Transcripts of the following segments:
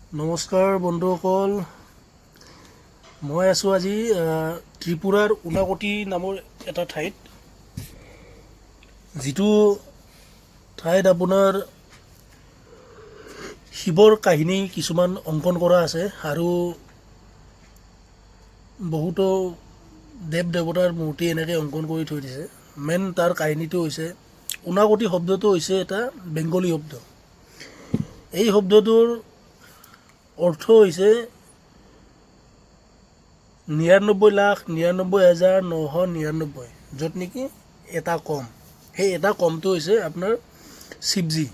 নমস্কাৰ বন্ধুসকল, মই আছোঁ আজি ত্ৰিপুৰাৰ উনাকটি নামৰ এটা ঠাইত, যিটো ঠাইত আপোনাৰ শিৱৰ কাহিনী কিছুমান অংকন কৰা আছে আৰু বহুতো দেৱ দেৱতাৰ মূৰ্তি এনেকৈ অংকন কৰি থৈ দিছে। মেইন তাৰ কাহিনীটো হৈছে, উনাকটি শব্দটো হৈছে এটা বেংগলী শব্দ। এই শব্দটোৰ অৰ্থ হৈছে ৯৯,৯৯,৯৯৯, য'ত নেকি এটা কম। সেই এটা কমটো হৈছে আপোনাৰ শিৱজী।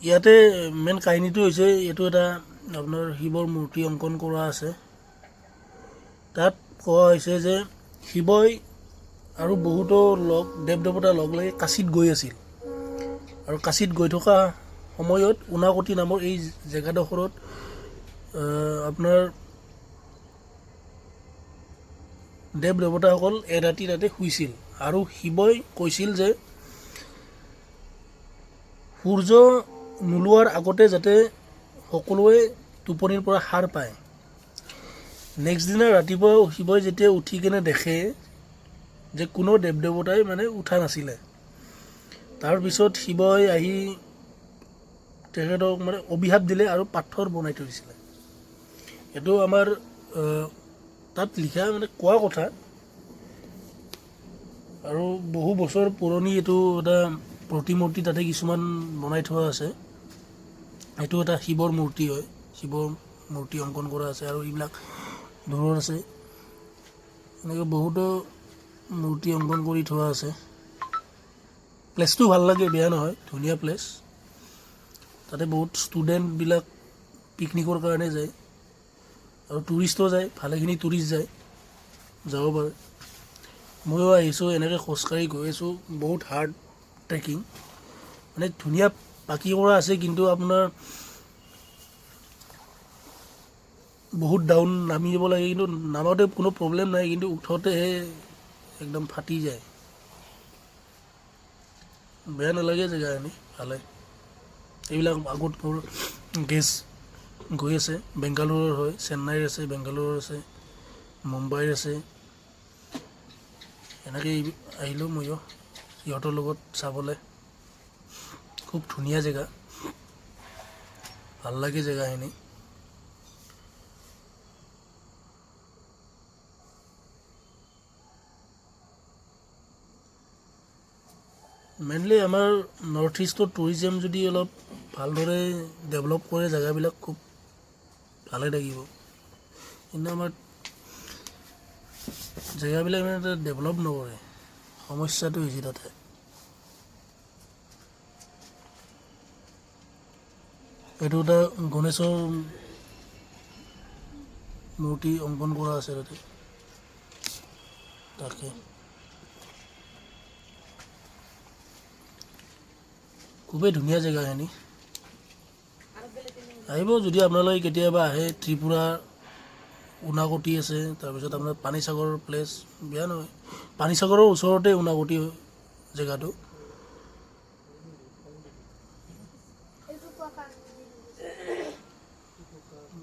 ইয়াতে মেইন কাহিনীটো হৈছে, এইটো এটা আপোনাৰ শিৱৰ মূৰ্তি অংকন কৰা আছে। তাত কোৱা হৈছে যে শিৱই আৰু বহুতো দেৱ দেৱতা লগ লাগি কাশীত গৈ আছিল, আৰু কাশীত গৈ থকা সময়ত উনাকটি নামৰ এই জেগাডোখৰত আপোনাৰ দেৱ দেৱতাসকল এৰাতি তাতে শুইছিল। আৰু শিৱই কৈছিল যে সূৰ্য নোলোৱাৰ আগতে যাতে সকলোৱে টোপনিৰ পৰা সাৰ পায়। নেক্সট দিনা ৰাতিপুৱা শিৱই যেতিয়া উঠি কেনে দেখে যে কোনো দেৱ দেৱতাই উঠা নাছিলে। তাৰপিছত শিৱই আহি তেখেতক অভিশাপ দিলে আৰু পাথৰ বনাই থৈ দিছিলে। এইটো আমাৰ তাত লিখা কোৱা কথা, আৰু বহু বছৰ পুৰণি এইটো এটা প্ৰতিমূৰ্তি তাতে কিছুমান বনাই থোৱা আছে। এইটো এটা শিৱৰ মূৰ্তি হয়, শিৱৰ মূৰ্তি অংকন কৰা আছে, আৰু এইবিলাক দূৰত আছে। এনেকৈ বহুতো মূৰ্তি অংকন কৰি থোৱা আছে। প্লেচটো ভাল লাগে, বেয়া নহয়, ধুনীয়া প্লেচ। তাতে বহুত ষ্টুডেণ্টবিলাক পিকনিকৰ কাৰণে যায়, আৰু টুৰিষ্টো যায়, ভালেখিনি টুৰিষ্ট যায়, যাব পাৰে। ময়ো আহিছোঁ, এনেকৈ খোজকাঢ়ি গৈ আছোঁ। বহুত হাৰ্ড ট্ৰেকিং, ধুনীয়া বাকী কৰা আছে, কিন্তু আপোনাৰ বহুত ডাউন নামি যাব লাগে। কিন্তু নামাওঁতে কোনো প্ৰব্লেম নাই, কিন্তু উঠোঁতেহে একদম ফাটি যায়। বেয়া নালাগে জেগাখিনি, ভালে। এইবিলাক আগত মোৰ গেছ গৈ আছে, বেংগালুৰুৰ হয়, চেন্নাইৰ আছে, বেংগালুৰুৰ আছে, মুম্বাইৰ আছে। এনেকৈ আহিলোঁ ময়ো সিহঁতৰ লগত চাবলৈ। খুব ধুনীয়া জেগা, ভাল লাগে জেগাখিনি। মেইনলি আমাৰ নৰ্থ ইষ্টৰ টুৰিজিম যদি অলপ ভালদৰে ডেভেলপ কৰে, জেগাবিলাক খুব ভালে থাকিব। কিন্তু আমাৰ জেগাবিলাক এটা ডেভেলপ নকৰে, সমস্যাটো হৈছে তাতে। এইটো এটা গণেশৰ মূৰ্তি অংকন কৰা আছে তাতে, তাকে খুবেই ধুনীয়া জেগাখিনি। আহিব যদি আপোনালোকে কেতিয়াবা আহে। ত্ৰিপুৰা উনাকটি আছে, তাৰপিছত আপোনাৰ পানীসাগৰ প্লেচ, বেয়া নহয়। পানীসাগৰৰ ওচৰতে উনাকটি জেগাটো।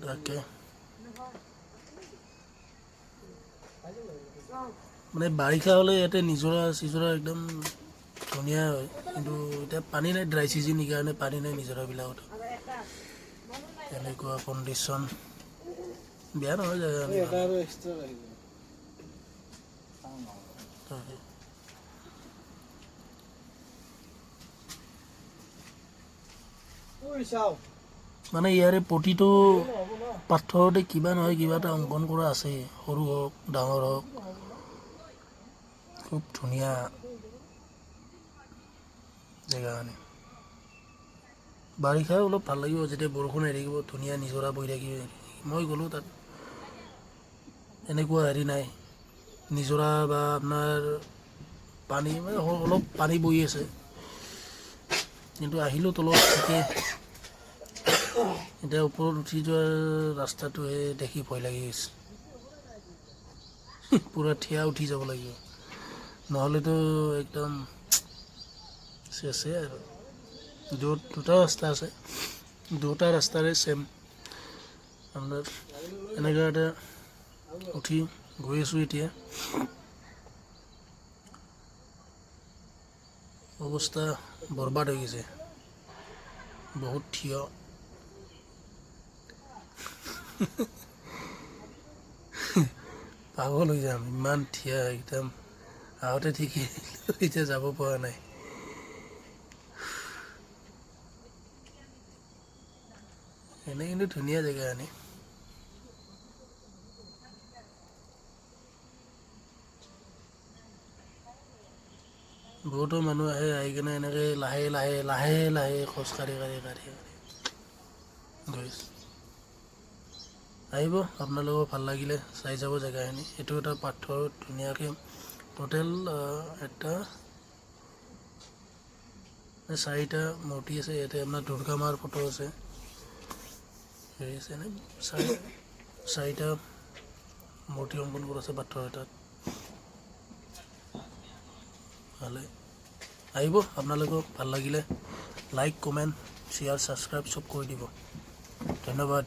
তাকে বাৰিষা হ'লে ইয়াতে নিজৰা চিজৰা একদম ধুনীয়া হয়, কিন্তু এতিয়া পানী নাই, ড্ৰাই চিজন, সেইকাৰণে পানী নাই নিজৰাবিলাকত। এনেকুৱা কণ্ডিশ্যন, বেয়া নহয় জেগা। ইয়াৰে প্ৰতিটো পাথৰতে কিবা নহয় কিবা এটা অংকন কৰা আছে, সৰু হওক ডাঙৰ হওক। খুব ধুনীয়া জেগাখিনি। বাৰিষা অলপ ভাল লাগিব, যেতিয়া বৰষুণ আহি থাকিব, ধুনীয়া নিজৰা বৈ থাকিব। মই গ'লোঁ তাত, এনেকুৱা হেৰি নাই, নিজৰা বা আপোনাৰ পানী অলপ পানী বৈ আছে, কিন্তু আহিলোঁ তলত থাকে। এতিয়া ওপৰত উঠি যোৱাৰ ৰাস্তাটোহে দেখি ভয় লাগি গৈছে। পূৰা থিয় উঠি যাব লাগিব, নহ'লেতো একদম চেছে আৰু। দুটা ৰাস্তা আছে, দুটা ৰাস্তাৰে ছেম আপোনাৰ এনেকৈ এটা উঠি গৈ আছোঁ এতিয়া। অৱস্থা বৰবাদ হৈ গৈছে, বহুত থিয়। পাগল হৈ যাম, ইমান থিয়া একদম। আগতে ঠিকেই, এতিয়া যাব পৰা নাই। এনে কিন্তু ধুনীয়া জেগা আনি। বহুতো মানুহ আহে, আহি কিনে এনেকৈ লাহে লাহে লাহে লাহে খোজকাঢ়ি গৈছে। আহিব, আপোনালোকৰ ভাল লাগিলে চাই যাব জেগাখিনি। এইটো এটা পাথৰ ধুনীয়াকৈ টোটেল এটা 4টা মূৰ্তি আছে ইয়াতে। আপোনাৰ দুৰ্গা মাৰ ফটো আছে, হেৰি আছে নে 4টা মূৰ্তি অংকন কৰা আছে পাথৰ এটাত। ভালে, আহিব আপোনালোকক ভাল লাগিলে লাইক, কমেণ্ট, শ্বেয়াৰ, ছাবস্ক্ৰাইব চব কৰি দিব। ধন্যবাদ।